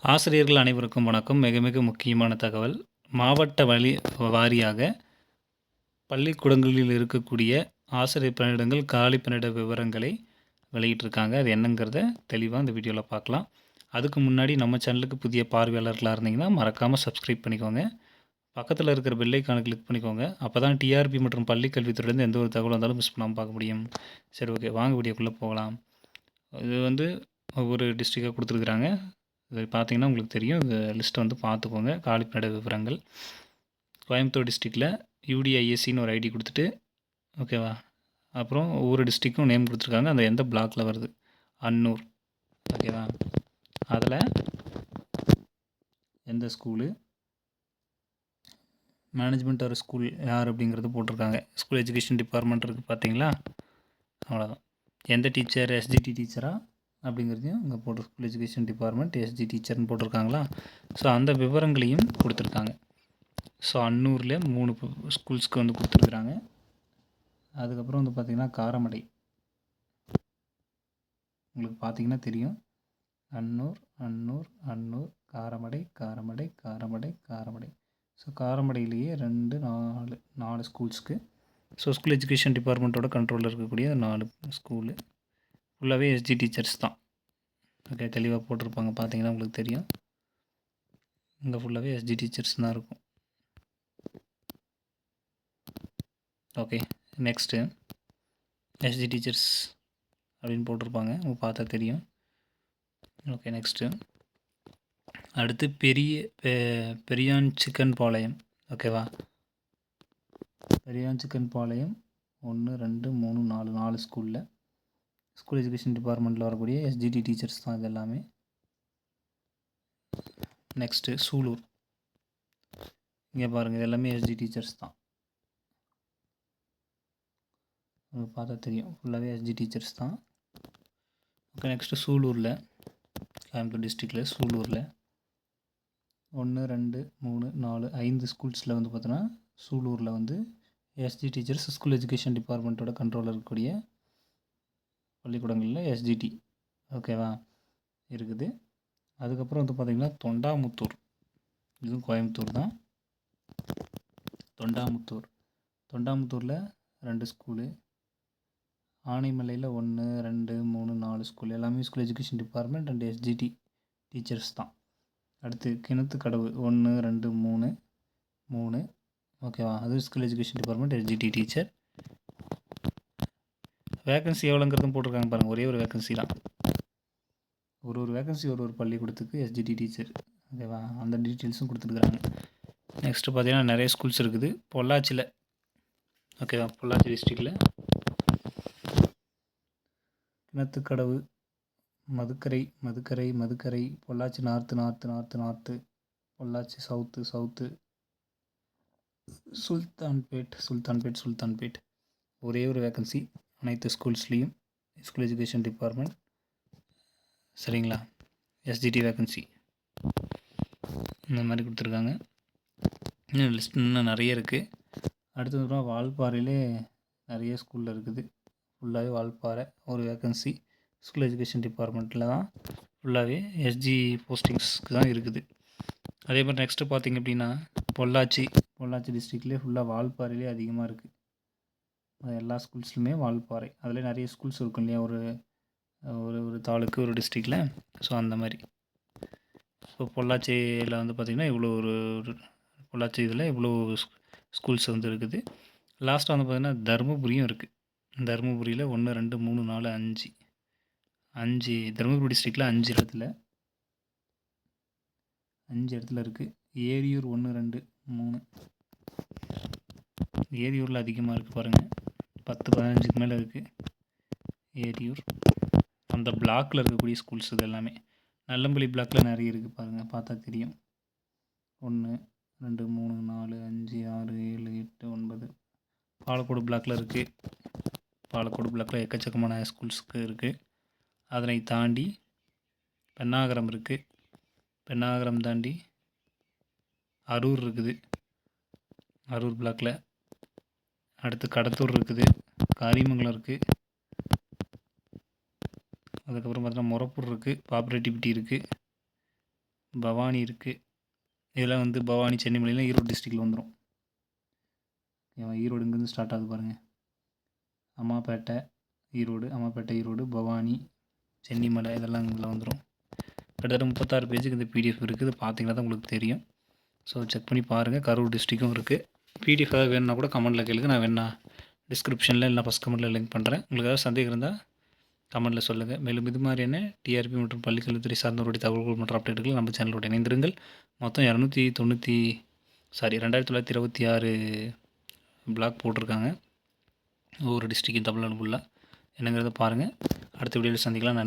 ஆசிரியர்கள் அனைவருக்கும் வணக்கம். மிக மிக முக்கியமான தகவல். மாவட்ட வாரியாக பள்ளிக்கூடங்களில் இருக்கக்கூடிய ஆசிரியர் பணியிடங்கள், காலி பணியிட விவரங்களை வெளியிட்டிருக்காங்க. அது என்னங்கிறத தெளிவாக இந்த வீடியோவில் பார்க்கலாம். அதுக்கு முன்னாடி நம்ம சேனலுக்கு புதிய பார்வையாளர்களாக இருந்தீங்கன்னா மறக்காமல் சப்ஸ்கிரைப் பண்ணிக்கோங்க. பக்கத்தில் இருக்கிற பெல் ஐக்கானை கிளிக் பண்ணிக்கோங்க. அப்போ தான் டிஆர்பி மற்றும் பள்ளிக்கல்வித்துறையிலேருந்து எந்த ஒரு தகவல் வந்தாலும் மிஸ் பண்ணாமல் பார்க்க முடியும். சரி, ஓகே, வாங்க வீடியோக்குள்ளே போகலாம். இது ஒவ்வொரு டிஸ்ட்ரிக்டாக கொடுத்துருக்குறாங்க. இது பார்த்தீங்கன்னா உங்களுக்கு தெரியும். இந்த லிஸ்ட்டை பார்த்துக்கோங்க. காலி பணியிட விவரங்கள். கோயம்புத்தூர் டிஸ்ட்ரிக்டில் யூடிஐஎஸ்சின்னு ஒரு ஐடி கொடுத்துட்டு, ஓகேவா, அப்புறம் ஒவ்வொரு டிஸ்ட்ரிக்கும் நேம் கொடுத்துருக்காங்க. அந்த எந்த பிளாக்கில் வருது, அன்னூர், ஓகேவா, அதில் எந்த ஸ்கூலு, மேனேஜ்மெண்ட் ஒரு ஸ்கூல் யார் அப்படிங்கிறது போட்டிருக்காங்க. ஸ்கூல் எஜுகேஷன் டிபார்ட்மெண்ட் இருக்குது பார்த்தீங்களா, அவ்வளோதான். எந்த டீச்சர், எஸ்ஜிடி டீச்சரா அப்படிங்கிறதையும் இங்கே போட்டு ஸ்கூல் எஜுகேஷன் டிபார்ட்மெண்ட் எஸ்ஜி டீச்சர்னு போட்டிருக்காங்களா. ஸோ அந்த விவரங்களையும் கொடுத்துருக்காங்க. ஸோ அன்னூரில் 3 ஸ்கூல்ஸ்க்கு கொடுத்துருக்குறாங்க. அதுக்கப்புறம் பார்த்திங்கன்னா காரமடை, உங்களுக்கு பார்த்திங்கன்னா தெரியும். அன்னூர், அன்னூர், அன்னூர், காரமடை, காரமடை, காரமடை, காரமடை. ஸோ காரமடையிலேயே 2, 4 ஸ்கூல்ஸ்க்கு. ஸோ ஸ்கூல் எஜுகேஷன் டிபார்ட்மெண்ட்டோட கண்ட்ரோலில் இருக்கக்கூடிய 4 ஸ்கூலு ஃபுல்லாகவே எஸ்ஜி டீச்சர்ஸ் தான். ஓகே, தெளிவாக போட்டிருப்பாங்க, பார்த்தீங்கன்னா உங்களுக்கு தெரியும். இங்கே ஃபுல்லாகவே எஸ்ஜி டீச்சர்ஸ் தான் இருக்கும். ஓகே, நெக்ஸ்ட்டு எஸ்ஜி டீச்சர்ஸ் அப்படின்னு போட்டிருப்பாங்க, உங்களுக்கு பார்த்தா தெரியும். ஓகே, நெக்ஸ்ட்டு அடுத்து பெரியாஞ்சிக்கன் பாளையம், ஓகேவா. பெரியாஞ்சிக்கன் பாளையம் 1, 2, 3, 4 ஸ்கூலில் ஸ்கூல் எஜுகேஷன் டிபார்ட்மெண்ட்டில் வரக்கூடிய எஸ்ஜிடி டீச்சர்ஸ் தான் இது எல்லாமே. நெக்ஸ்ட்டு சூலூர், இங்கே பாருங்கள், இது எல்லாமே எஸ்ஜி டீச்சர்ஸ் தான். உங்களுக்கு பார்த்தா தெரியும், ஃபுல்லாகவே எஸ்ஜி டீச்சர்ஸ் தான். ஓகே, நெக்ஸ்ட்டு சூலூரில், கோயம்புத்தூர் டிஸ்ட்ரிக்டில் சூலூரில் 1, 2, 3, 4, 5 ஸ்கூல்ஸில் பார்த்தோன்னா சூலூரில் எஸ்ஜி டீச்சர்ஸ் ஸ்கூல் எஜுகேஷன் டிபார்ட்மெண்ட்டோட கண்ட்ரோலில் இருக்கக்கூடிய பள்ளிக்கூடங்களில் எஸ்ஜிடி, ஓகேவா, இருக்குது. அதுக்கப்புறம் பார்த்திங்கன்னா தொண்டாமுத்தூர், இதுவும் கோயம்புத்தூர் தான். தொண்டாமுத்தூரில் 2 ஸ்கூலு, ஆனைமலையில் 1, 2, 3, 4 ஸ்கூல் எல்லாமே school education department and SGT teachers தான். அடுத்து கிணத்துக்கடவு 1, 2, 3, ஓகேவா, அது school education department SGT teacher. Vacancy எவ்வளோங்கிறதும் போட்டிருக்காங்க பாருங்கள், ஒரே ஒரு வேக்கன்சி தான். ஒரு வேக்கன்சி ஒரு பள்ளிக்கூடத்துக்கு எஸ்ஜிடி டீச்சர், ஓகேவா, அந்த டீட்டெயில்ஸும் கொடுத்துருக்குறாங்க. நெக்ஸ்ட்டு பார்த்தீங்கன்னா நிறைய ஸ்கூல்ஸ் இருக்குது பொள்ளாச்சியில், ஓகேவா. பொள்ளாச்சி டிஸ்ட்ரிக்டில் கிணத்துக்கடவு, மதுக்கரை, பொள்ளாச்சி நார்த்து, பொள்ளாச்சி சவுத்து, சுல்தான்பேட் ஒரே ஒரு வேக்கன்சி அனைத்து ஸ்கூல்ஸ்லேயும் ஸ்கூல் எஜுகேஷன் டிபார்ட்மெண்ட், சரிங்களா. எஸ்ஜிடி வேக்கன்சி இந்த மாதிரி கொடுத்துருக்காங்க. இன்னும் லிஸ்ட் இன்னும் நிறைய இருக்குது. அடுத்தது வால்பாறையிலே நிறைய ஸ்கூலில் இருக்குது. ஃபுல்லாகவே வால்பாறை ஒரு வேக்கன்சி ஸ்கூல் எஜுகேஷன் டிபார்ட்மெண்ட்டில் தான், ஃபுல்லாகவே எஸ்ஜி போஸ்டிங்ஸ்க்கு தான் இருக்குது. அதே மாதிரி நெக்ஸ்ட்டு பார்த்திங்க அப்படின்னா பொள்ளாச்சி டிஸ்ட்ரிக்ட்லேயே ஃபுல்லாக வால்பாறையிலே அதிகமாக இருக்குது. எல்லா ஸ்கூல்ஸ்லையுமே வால்பாறை, அதில் நிறைய ஸ்கூல்ஸ் இருக்கும் இல்லையா, ஒரு தாலுக்கு ஒரு டிஸ்ட்ரிக்டில். ஸோ அந்த மாதிரி இப்போ பொள்ளாச்சியில் பார்த்திங்கன்னா இவ்வளோ பொள்ளாச்சி இதில் இவ்வளோ ஸ்கூல்ஸ் இருக்குது. லாஸ்ட்டாக பார்த்திங்கன்னா தருமபுரியும் இருக்குது. தருமபுரியில் 1, 2, 3, 4, 5 தருமபுரி டிஸ்ட்ரிக்டில் 5 இடத்துல இருக்குது. ஏரியூர் 1, 2, 3, ஏரியூரில் அதிகமாக இருக்குது பாருங்கள், 10, 15க்கு மேலே இருக்குது ஏரியூர். அந்த பிளாக்கில் இருக்கக்கூடிய ஸ்கூல்ஸ் இது எல்லாமே. நல்லம்பள்ளி பிளாக்கில் நிறைய இருக்குது பாருங்கள், பார்த்தா தெரியும். 1, 2, 3, 4, 5, 6, 7, 8, 9 பாலக்கோடு பிளாக்கில் இருக்குது. பாலக்கோடு பிளாக்கில் எக்கச்சக்கமான ஸ்கூல்ஸுக்கு இருக்குது. அதனை தாண்டி பென்னாகரம் இருக்குது. பென்னாகரம் தாண்டி அரூர் இருக்குது, அரூர் பிளாக்கில். அடுத்து கடத்தூர் இருக்குது, காரியமங்கலம் இருக்குது. அதுக்கப்புறம் பார்த்தீங்கன்னா மொரப்பூர் இருக்குது, பாப்புலேட்டிவிட்டி இருக்குது. பவானி இருக்குது. இதெல்லாம் வந்து பவானி, சென்னிமலைலாம் ஈரோடு டிஸ்ட்ரிக்டில் வந்துடும். ஈரோடு இங்கேருந்து ஸ்டார்ட் ஆகுது பாருங்கள். அம்மாப்பேட்டை ஈரோடு, பவானி, சென்னிமலை இதெல்லாம் இதில் வந்துடும். கிட்டத்தட்ட 36 பேஜுக்கு இந்த பிடிஎஃப் இருக்குது. பார்த்தீங்கன்னா தான் உங்களுக்கு தெரியும். ஸோ செக் பண்ணி பாருங்கள். கரூர் டிஸ்ட்ரிக்கும் இருக்குது. பிடிஎஃப் ஏதாவது வேணுன்னா கூட கமெண்ட்டில் கேளுங்க. நான் வேணா டிஸ்கிரிப்ஷனில் இல்லை ஃபஸ்ட் கமெண்ட்டில் லிங்க் பண்ணுறேன். உங்களுக்கு ஏதாவது சந்தேகம் இருந்தால் கமெண்ட்டில் சொல்லுங்கள். மேலும் இது மாதிரியான டிஆர்பி மற்றும் பள்ளிக்கல்வித்துறை சார்ந்தவருடைய தகவல்கள் மற்றும் அப்டேட்டுகள் நம்ம சேனலோட இணைந்திருங்கள். மொத்தம் 2926 பிளாக் போட்டிருக்காங்க ஒவ்வொரு டிஸ்ட்ரிக்டும் தமிழ்நாடு ஃபுல்லாக. என்னங்கிறத பாருங்கள். அடுத்த வீடியோவில் சந்திக்கலாம். நன்றி.